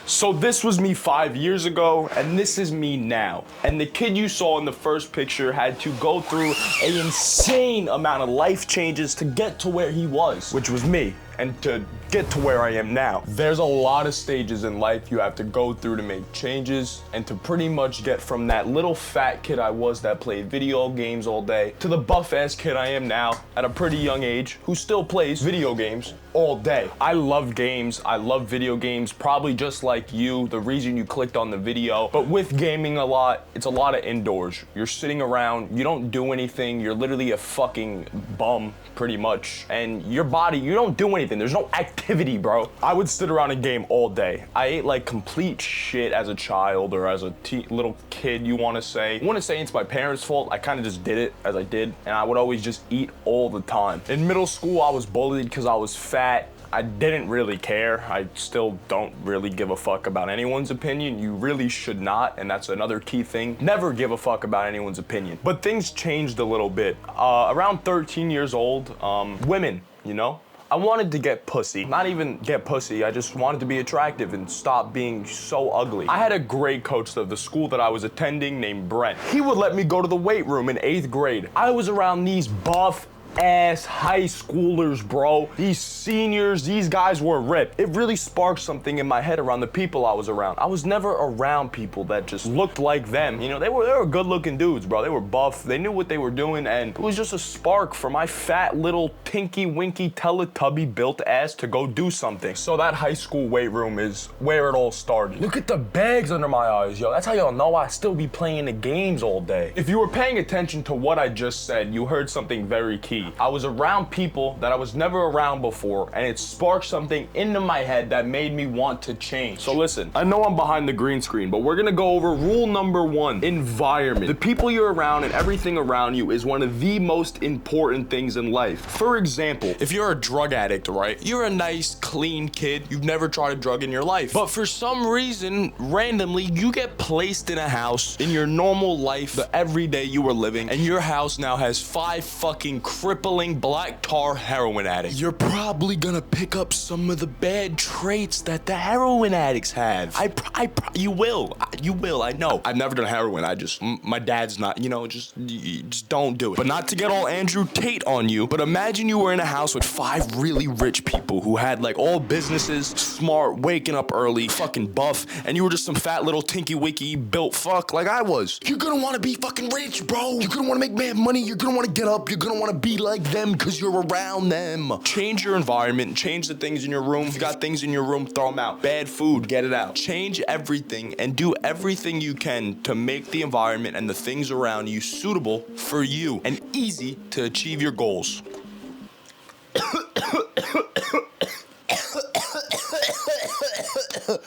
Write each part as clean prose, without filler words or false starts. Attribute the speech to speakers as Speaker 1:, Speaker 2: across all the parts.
Speaker 1: So this was me 5 years ago, and this is me now. And the kid you saw in the first picture had to go through an insane amount of life changes to get to where he was, which was me, and to get to where I am now. There's a lot of stages in life you have to go through to make changes and to pretty much get from that little fat kid I was that played video games all day to the buff ass kid I am now at a pretty young age who still plays video games all day. I love games, I love video games, probably just like you, the reason you clicked on the video. But with gaming a lot, it's a lot of indoors. You're sitting around, you don't do anything, you're literally a fucking bum pretty much. And your body, you don't do anything, there's no activity, bro. I would sit around and game all day. I ate like complete shit as a child or as a little kid, you wanna say. I wanna say it's my parents' fault, I kinda just did it as I did, and I would always just eat all the time. In middle school, I was bullied because I was fat. I didn't really care. I still don't really give a fuck about anyone's opinion. You really should not, and that's another key thing. Never give a fuck about anyone's opinion. But things changed a little bit. Around 13 years old, women, you know? I wanted to get pussy. Not even get pussy, I just wanted to be attractive and stop being so ugly. I had a great coach of the school that I was attending named Brent. He would let me go to the weight room in 8th grade. I was around these buff ass high schoolers, bro. These seniors, these guys were ripped. It really sparked something in my head around the people I was around. I was never around people that just looked like them. You know, they were good looking dudes, bro. They were buff, they knew what they were doing, and it was just a spark for my fat little tinky winky Teletubby built ass to go do something. So that high school weight room is where it all started. Look at the bags under my eyes, yo. That's how y'all know I still be playing the games all day. If you were paying attention to what I just said, you heard something very key. I was around people that I was never around before, and it sparked something into my head that made me want to change. So listen, I know I'm behind the green screen, but we're gonna go over rule number 1, environment. The people you're around and everything around you is one of the most important things in life. For example, if you're a drug addict, right? You're a nice, clean kid. You've never tried a drug in your life. But for some reason, randomly, you get placed in a house in your normal life, the everyday you were living, and your house now has 5 fucking crippling black tar heroin addicts. You're probably gonna pick up some of the bad traits that the heroin addicts have. You will, I know. I've never done heroin, my dad's not, you know, just don't do it. But not to get all Andrew Tate on you, but imagine you were in a house with 5 really rich people who had like all businesses, smart, waking up early, fucking buff, and you were just some fat little tinky winky built fuck like I was. You're gonna wanna be fucking rich, bro. You're gonna wanna make mad money, you're gonna wanna get up, you're gonna wanna be like them because you're around them. Change your environment, change the things in your room. If you got things in your room, throw them out. Bad food, get it out. Change everything and do everything you can to make the environment and the things around you suitable for you and easy to achieve your goals.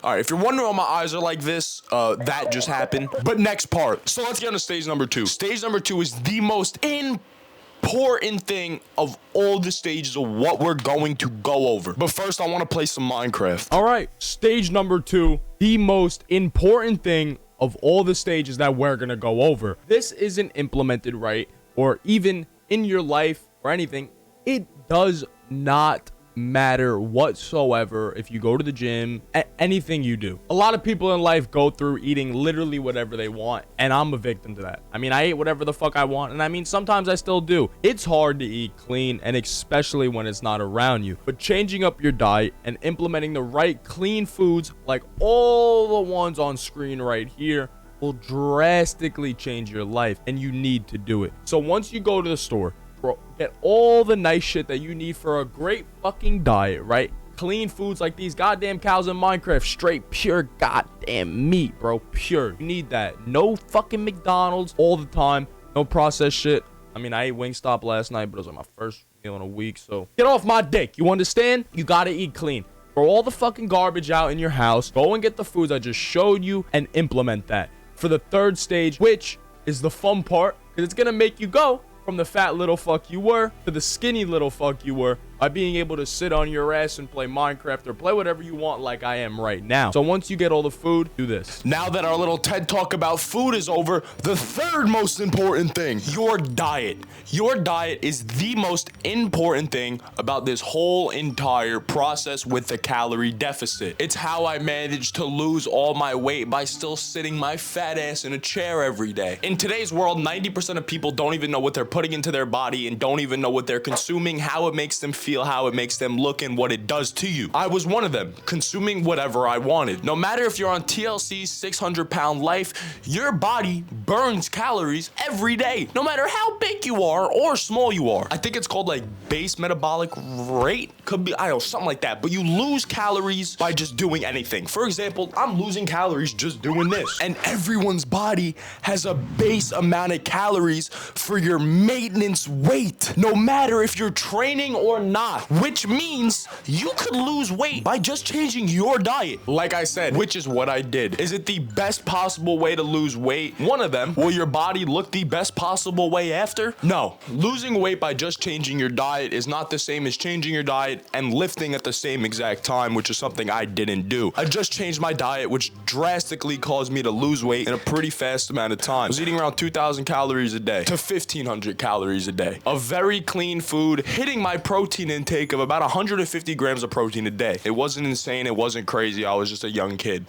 Speaker 1: All right, if you're wondering why my eyes are like this, that just happened. But next part. So let's get on to stage number 2. Stage number 2 is the most important thing of all the stages of what we're going to go over. But first, I want to play some Minecraft. All right, stage number 2, the most important thing of all the stages that we're going to go over. This isn't implemented right, or even in your life or anything. It does not matter whatsoever if you go to the gym, anything you do. A lot of people in life go through eating literally whatever they want, and I'm a victim to that. I mean, I ate whatever the fuck I want, and I mean, sometimes I still do. It's hard to eat clean, and especially when it's not around you. But changing up your diet and implementing the right clean foods, like all the ones on screen right here, will drastically change your life, and you need to do it. So once you go to the store, bro, get all the nice shit that you need for a great fucking diet, right? Clean foods like these goddamn cows in Minecraft, straight pure goddamn meat, bro, pure. You need that. No fucking McDonald's all the time. No processed shit. I mean, I ate Wingstop last night, but it was like my first meal in a week, so get off my dick. You understand? You gotta eat clean. Throw all the fucking garbage out in your house. Go and get the foods I just showed you and implement that. For the 3rd stage, which is the fun part, because it's gonna make you go from the fat little fuck you were to the skinny little fuck you were by being able to sit on your ass and play Minecraft or play whatever you want like I am right now. So once you get all the food, do this. Now that our little TED Talk about food is over, the third most important thing, your diet. Your diet is the most important thing about this whole entire process with the calorie deficit. It's how I managed to lose all my weight by still sitting my fat ass in a chair every day. In today's world, 90% of people don't even know what they're putting into their body and don't even know what they're consuming, how it makes them feel, how it makes them look, and what it does to you. I was one of them, consuming whatever I wanted. No matter if you're on TLC's 600-pound life, your body burns calories every day, no matter how big you are or small you are. I think it's called like base metabolic rate, could be, I don't know, something like that. But you lose calories by just doing anything. For example, I'm losing calories just doing this. And everyone's body has a base amount of calories for your maintenance weight, no matter if you're training or not, which means you could lose weight by just changing your diet. Like I said, which is what I did. Is it the best possible way to lose weight? One of them. Will your body look the best possible way after? No. Losing weight by just changing your diet is not the same as changing your diet and lifting at the same exact time, which is something I didn't do. I just changed my diet, which drastically caused me to lose weight in a pretty fast amount of time. I was eating around 2,000 calories a day to 1,500 calories a day. A very clean food, hitting my protein intake of about 150 grams of protein a day. It wasn't insane, it wasn't crazy, I was just a young kid.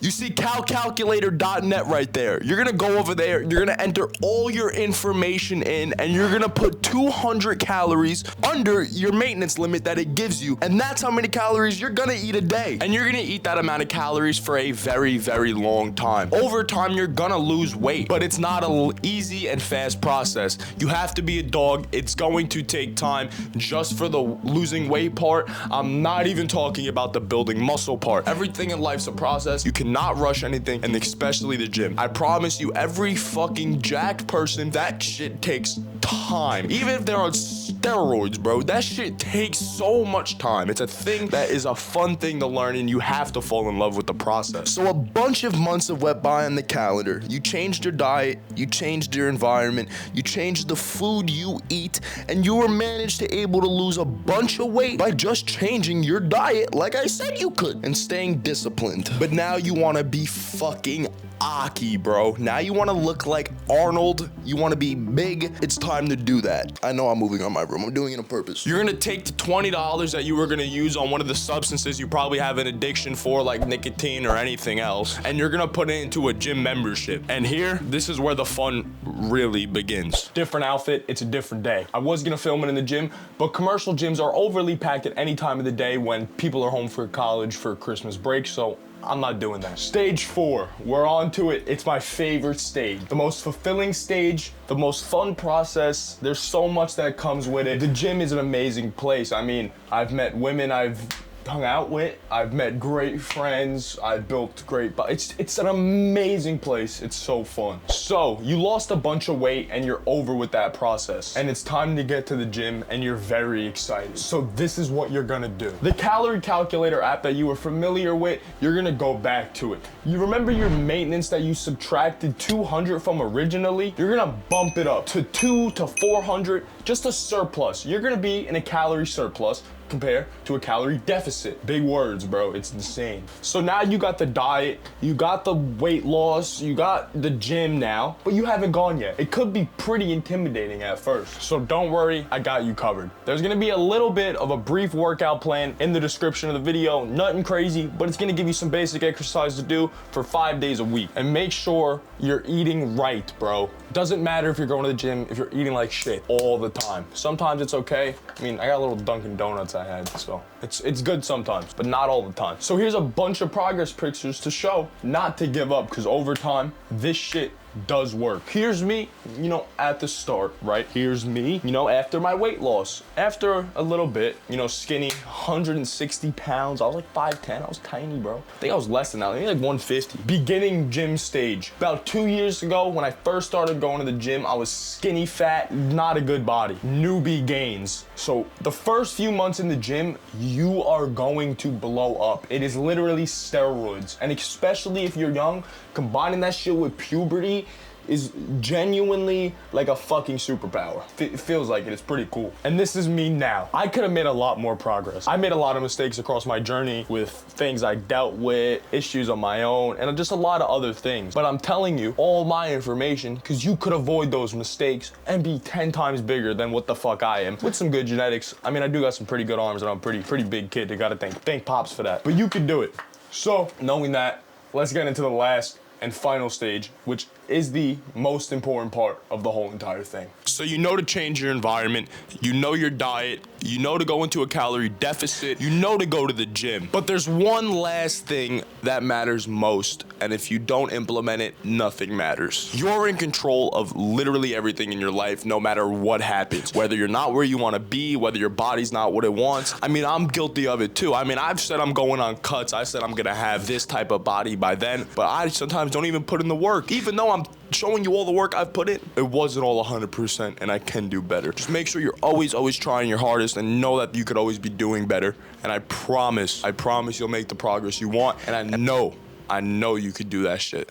Speaker 1: You see calculator.net right there. You're gonna go over there, you're gonna enter all your information in, and you're gonna put 200 calories under your maintenance limit that it gives you. And that's how many calories you're gonna eat a day. And you're gonna eat that amount of calories for a very, very long time. Over time, you're gonna lose weight, but it's not an easy and fast process. You have to be a dog. It's going to take time just for the losing weight part. I'm not even talking about the building muscle part. Everything in life's a process. You can not rush anything, and especially the gym. I promise you, every fucking jacked person, that shit takes time. Even if they're on steroids, bro, that shit takes so much time. It's a thing that is a fun thing to learn, and you have to fall in love with the process. So a bunch of months have went by on the calendar. You changed your diet, you changed your environment, you changed the food you eat, and you were managed to able to lose a bunch of weight by just changing your diet like I said you could, and staying disciplined. But now you want to be fucking Aki, bro. Now you want to look like Arnold. You want to be big. It's time to do that. I know I'm moving on my room. I'm doing it on purpose. You're going to take the $20 that you were going to use on one of the substances you probably have an addiction for, like nicotine or anything else, and you're going to put it into a gym membership. And here, this is where the fun really begins. Different outfit. It's a different day. I was going to film it in the gym, but commercial gyms are overly packed at any time of the day when people are home for college for Christmas break, so I'm not doing that. Stage 4, we're on to it. It's my favorite stage. The most fulfilling stage, the most fun process. There's so much that comes with it. The gym is an amazing place. I mean, I've met women I've hung out with, I've met great friends, I've built great, it's an amazing place. It's so fun. So you lost a bunch of weight and you're over with that process, and it's time to get to the gym and you're very excited. So this is what you're gonna do. The calorie calculator app that you were familiar with, you're gonna go back to it. You remember your maintenance that you subtracted 200 from originally? You're gonna bump it up to 200 to 400, just a surplus. You're gonna be in a calorie surplus compare to a calorie deficit. Big words, bro. It's insane. So now you got the diet, you got the weight loss, you got the gym now, but you haven't gone yet. It could be pretty intimidating at first. So don't worry, I got you covered. There's gonna be a little bit of a brief workout plan in the description of the video. Nothing crazy, but it's gonna give you some basic exercise to do for 5 days a week. And make sure you're eating right, bro. Doesn't matter if you're going to the gym, if you're eating like shit all the time. Sometimes it's okay. I mean, I got a little Dunkin' Donuts I had, so it's good sometimes, but not all the time. So here's a bunch of progress pictures to show not to give up, because over time, this shit does work. Here's me, you know, at the start, right? Here's me, you know, after my weight loss. After a little bit, you know, skinny, 160 pounds. I was like 5'10", I was tiny, bro. I think I was less than that, maybe like 150. Beginning gym stage. About 2 years ago, when I first started going to the gym, I was skinny fat, not a good body. Newbie gains. So the first few months in the gym, you are going to blow up. It is literally steroids. And especially if you're young, combining that shit with puberty, is genuinely like a fucking superpower. It feels like it. It's pretty cool. And this is me now. I could have made a lot more progress. I made a lot of mistakes across my journey with things I dealt with, issues on my own, and just a lot of other things. But I'm telling you all my information because you could avoid those mistakes and be 10 times bigger than what the fuck I am. With some good genetics. I mean, I do got some pretty good arms and I'm a pretty big kid. You gotta thank Pops for that. But you could do it. So, knowing that, let's get into the last and final stage, which is the most important part of the whole entire thing. So you know to change your environment, you know your diet, you know to go into a calorie deficit, you know to go to the gym. But there's one last thing that matters most, and if you don't implement it, nothing matters. You're in control of literally everything in your life, no matter what happens. Whether you're not where you want to be, whether your body's not what it wants. I mean, I'm guilty of it too. I mean, I've said I'm going on cuts, I said I'm gonna have this type of body by then, but I sometimes don't even put in the work. Even though I'm showing you all the work I've put in, it wasn't all 100%, and I can do better. Just make sure you're always trying your hardest and know that you could always be doing better. And I promise you'll make the progress you want. And I know you could do that shit.